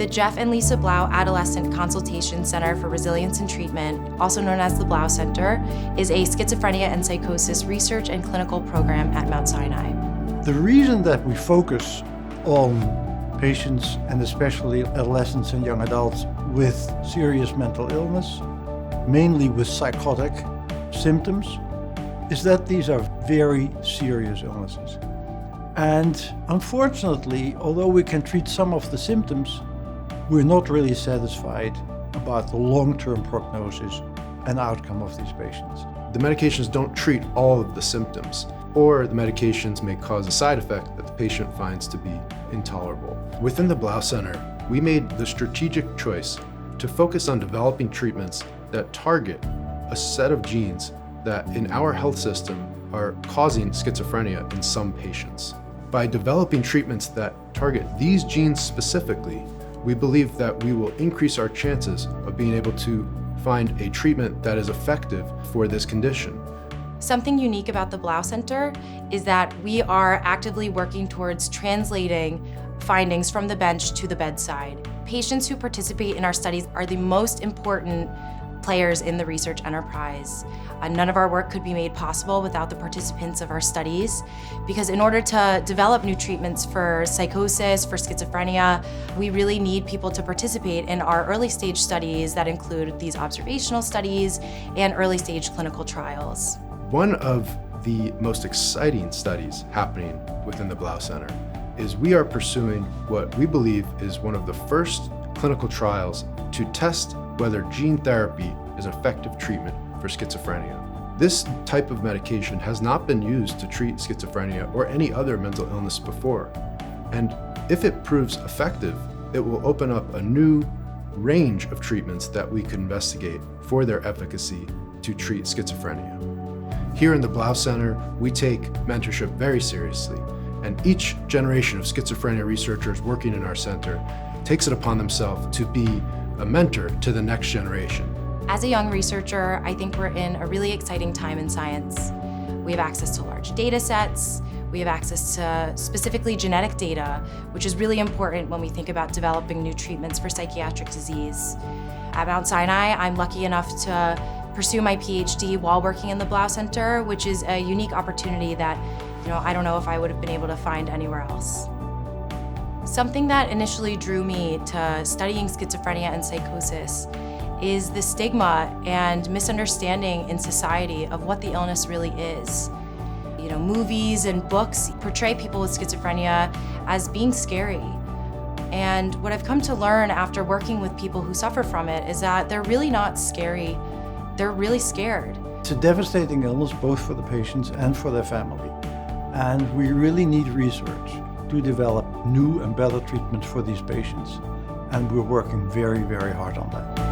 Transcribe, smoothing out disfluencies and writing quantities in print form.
The Jeff and Lisa Blau Adolescent Consultation Center for Resilience and Treatment, also known as the Blau Center, is a schizophrenia and psychosis research and clinical program at Mount Sinai. The reason that we focus on patients, and especially adolescents and young adults with serious mental illness, mainly with psychotic symptoms, is that these are very serious illnesses. And unfortunately, although we can treat some of the symptoms, we're not really satisfied about the long-term prognosis and outcome of these patients. The medications don't treat all of the symptoms, or the medications may cause a side effect that the patient finds to be intolerable. Within the Blau Center, we made the strategic choice to focus on developing treatments that target a set of genes that in our health system are causing schizophrenia in some patients. By developing treatments that target these genes specifically, we believe that we will increase our chances of being able to find a treatment that is effective for this condition. Something unique about the Blau Center is that we are actively working towards translating findings from the bench to the bedside. Patients who participate in our studies are the most important players in the research enterprise. None of our work could be made possible without the participants of our studies, because in order to develop new treatments for psychosis, for schizophrenia, we really need people to participate in our early stage studies that include these observational studies and early stage clinical trials. One of the most exciting studies happening within the Blau Center is we are pursuing what we believe is one of the first clinical trials to test whether gene therapy is an effective treatment for schizophrenia. This type of medication has not been used to treat schizophrenia or any other mental illness before. And if it proves effective, it will open up a new range of treatments that we could investigate for their efficacy to treat schizophrenia. Here in the Blau Center, we take mentorship very seriously, and each generation of schizophrenia researchers working in our center takes it upon themselves to be a mentor to the next generation. As a young researcher, I think we're in a really exciting time in science. We have access to large data sets, we have access to specifically genetic data, which is really important when we think about developing new treatments for psychiatric disease. At Mount Sinai, I'm lucky enough to pursue my PhD while working in the Blau Center, which is a unique opportunity that, I don't know if I would have been able to find anywhere else. Something that initially drew me to studying schizophrenia and psychosis is the stigma and misunderstanding in society of what the illness really is. Movies and books portray people with schizophrenia as being scary. And what I've come to learn after working with people who suffer from it is that they're really not scary, they're really scared. It's a devastating illness both for the patients and for their family. And we really need research to develop new and better treatments for these patients. And we're working very, very hard on that.